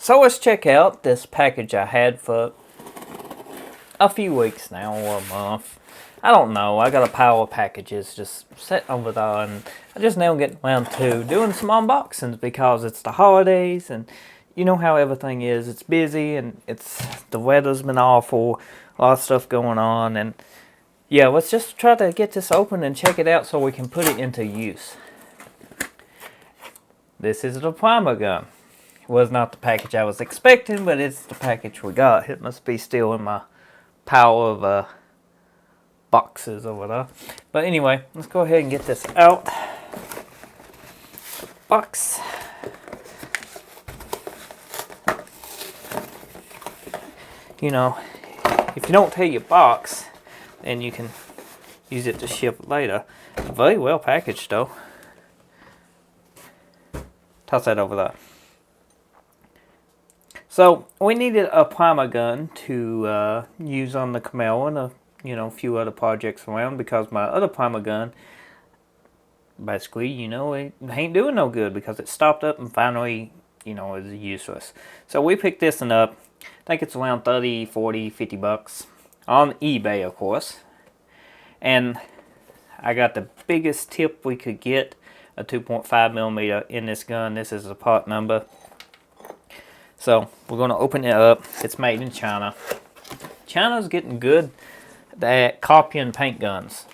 So let's check out this package I had for a few weeks now, or a month. I don't know. I got a pile of packages just sitting over there, and I just now getting around to doing some unboxings because it's the holidays, and you know how everything is. It's busy, and the weather's been awful. A lot of stuff going on, and yeah, let's just try to get this open and check it out so we can put it into use. This is the primer gun. It was not the package I was expecting, but it's the package we got. It must be still in my pile of boxes over there. But anyway, let's go ahead and get this out. Box. You know, if you don't take your box, then you can use it to ship later. Very well packaged though. Toss that over there. So we needed a primer gun to use on the Camaro and a few other projects around, because my other primer gun, basically, it ain't doing no good because it stopped up and finally, is useless. So we picked this one up. I think it's around 30, 40, 50 bucks on eBay, of course. And I got the biggest tip we could get, a 2.5 millimeter in this gun. This is the part number. So we're going to open it up. It's made in China. China's getting good at copying paint guns.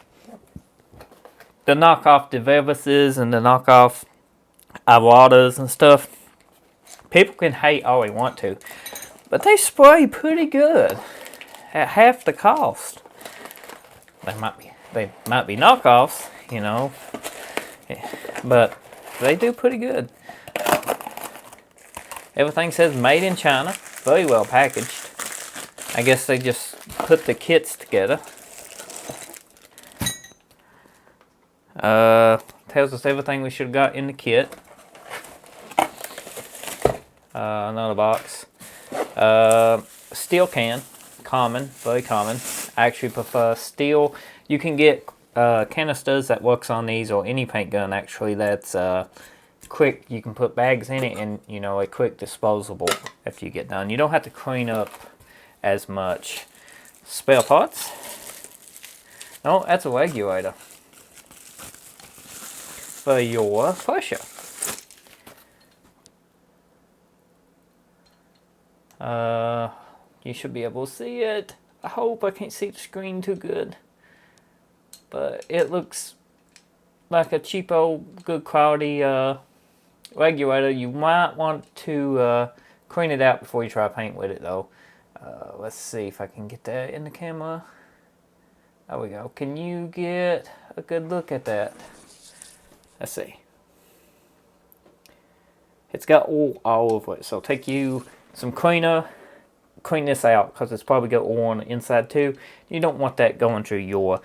The knockoff Devevises and the knockoff Iwatas and stuff, people can hate all they want to, but they spray pretty good at half the cost. They might be knockoffs, but they do pretty good. Everything says made in China. Very well packaged. I guess they just put the kits together. Tells us everything we should have got in the kit. Another box. Steel can. Common. Very common. I actually prefer steel. You can get canisters that works on these, or any paint gun actually that's quick. You can put bags in it, and a quick disposable after you get done. You don't have to clean up as much. Spare parts. No, that's a regulator for your pressure. You should be able to see it. I hope. I can't see the screen too good, but it looks like a cheapo, good quality regulator. You might want to clean it out before you try paint with it though. Let's see if I can get that in the camera. There we go. Can you get a good look at that? Let's see. It's got oil all over it, so take you some cleaner. Clean this out because it's probably got oil on the inside too. You don't want that going through your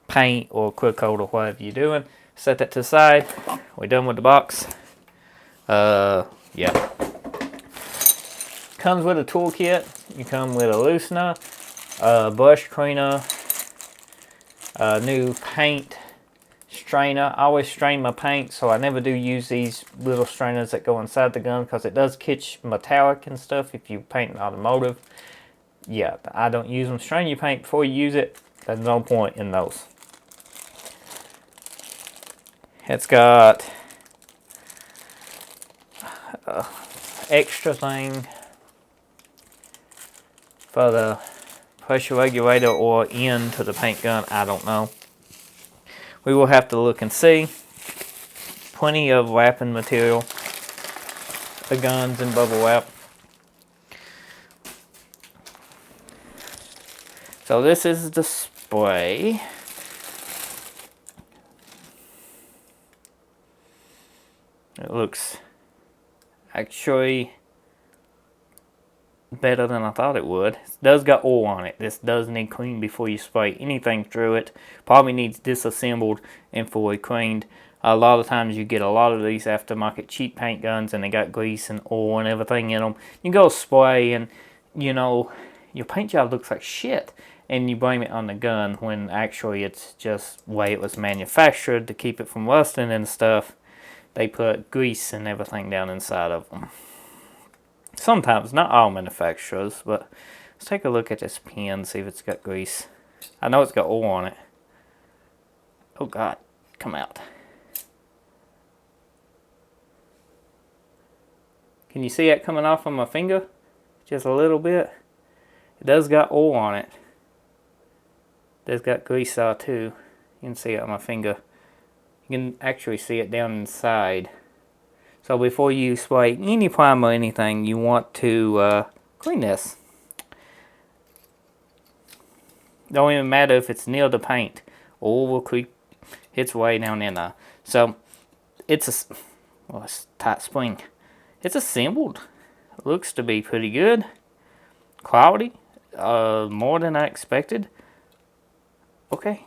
paint or clear coat or whatever you're doing. Set that to the side. We're done with the box. Yeah. Comes with a toolkit. You come with a loosener, a brush cleaner, a new paint strainer. I always strain my paint, so I never do use these little strainers that go inside the gun because it does catch metallic and stuff if you paint an automotive. Yeah, I don't use them. Strain your paint before you use it. There's no point in those. It's got extra thing for the pressure regulator or end to the paint gun. I don't know. We will have to look and see. Plenty of wrapping material. The guns and bubble wrap. So this is the spray. It looks actually better than I thought it would. It does got oil on it. This does need cleaned before you spray anything through it. Probably needs disassembled and fully cleaned. A lot of times you get a lot of these aftermarket cheap paint guns and they got grease and oil and everything in them. You go spray and your paint job looks like shit, and you blame it on the gun when actually it's just the way it was manufactured to keep it from rusting and stuff. They put grease and everything down inside of them. Sometimes, not all manufacturers, but let's take a look at this pen, see if it's got grease. I know it's got oil on it. Oh God, come out. Can you see it coming off on my finger? Just a little bit. It does got oil on it. It does got grease too. You can see it on my finger. You can actually see it down inside. So before you spray any primer or anything, you want to clean this. Don't even matter if it's near the paint. Oil will creep its way down in there. So it's tight spring. It's assembled. It looks to be pretty good. Quality, more than I expected. Okay.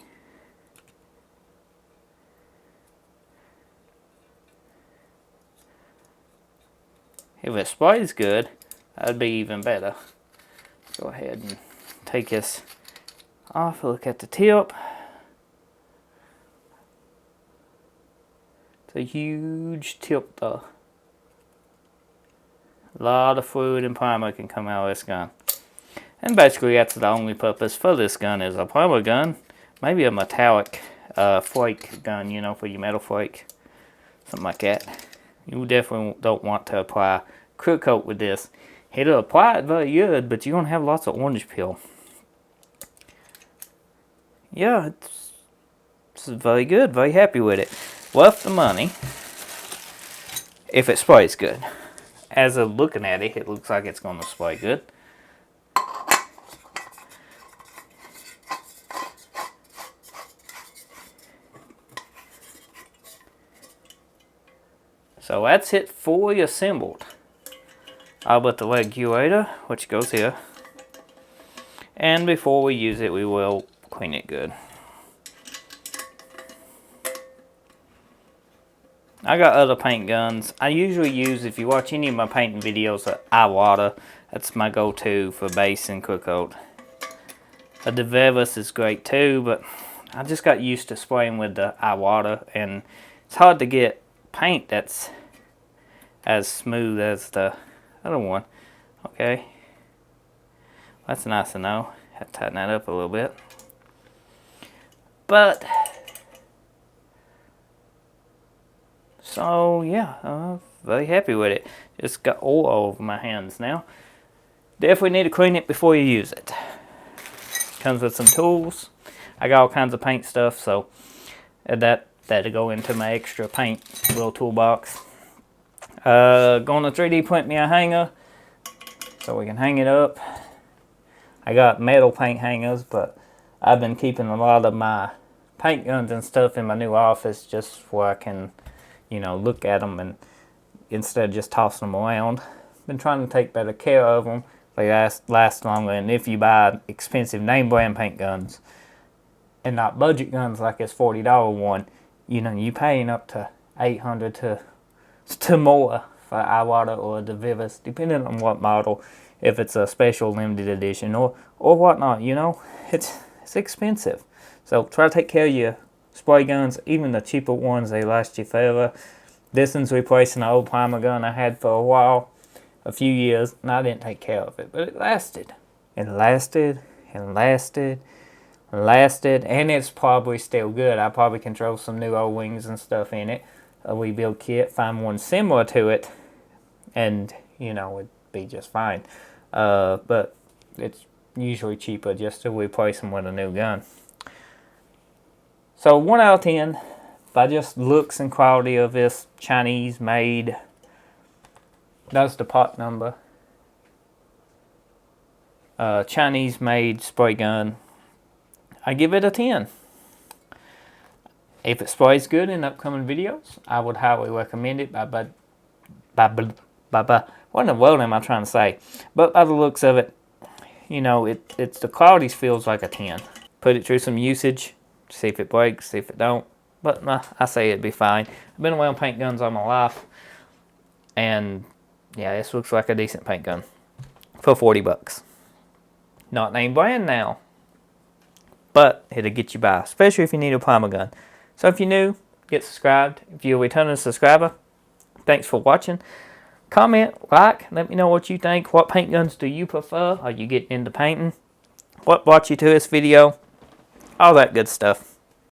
If it sprays good, that'd be even better. Go ahead and take this off. Look at the tip. It's a huge tip though. A lot of fluid and primer can come out of this gun. And basically that's the only purpose for this gun, is a primer gun. Maybe a metallic flake gun, you know, for your metal flake. Something like that. You definitely don't want to apply clear coat with this. It'll apply it very good, but you're going to have lots of orange peel. Yeah, it's very good. Very happy with it. Worth the money if it sprays good. As of looking at it, it looks like it's going to spray good. So that's it fully assembled. I'll put the regulator, which goes here. And before we use it, we will clean it good. I got other paint guns. I usually use, if you watch any of my painting videos, water. That's my go-to for base and clear coat. A DeVeris is great too, but I just got used to spraying with the water, and it's hard to get paint that's as smooth as the other one. Okay, that's nice to know. Have to tighten that up a little bit. But so yeah, I'm very happy with it. Just got oil all over my hands now. Definitely need to clean it before you use it. Comes with some tools. I got all kinds of paint stuff, so that'll go into my extra paint little toolbox. Gonna 3D print me a hanger so we can hang it up. I got metal paint hangers, but I've been keeping a lot of my paint guns and stuff in my new office just where I can, you know, look at them and instead of just tossing them around. Been trying to take better care of them. They last longer, and if you buy expensive name brand paint guns and not budget guns like this $40 one, you know, you paying up to $800 to more for Iwata or the Vivus, depending on what model. If it's a special limited edition or whatnot, you know, it's expensive. So try to take care of your spray guns, even the cheaper ones. They last you forever. This one's replacing an old primer gun I had for a while, a few years, and I didn't take care of it, but it lasted. It lasted and lasted and lasted, and it's probably still good. I probably can throw some new O-wings and stuff in it, a rebuild kit, find one similar to it, and, you know, it'd be just fine. But it's usually cheaper just to replace them with a new gun. So 1 out of 10, by just looks and quality of this Chinese made. That's the part number. Chinese made spray gun. I give it a 10. If it sprays good in upcoming videos, I would highly recommend it. What in the world am I trying to say? But by the looks of it, you know, it's the quality feels like a 10. Put it through some usage, see if it breaks, see if it don't. But I say it'd be fine. I've been around paint guns all my life, and yeah, this looks like a decent paint gun for 40 bucks. Not name brand now, but it'll get you by, especially if you need a primer gun. So if you're new, get subscribed. If you're a returning subscriber, thanks for watching. Comment, like, let me know what you think. What paint guns do you prefer? Are you getting into painting? What brought you to this video? All that good stuff.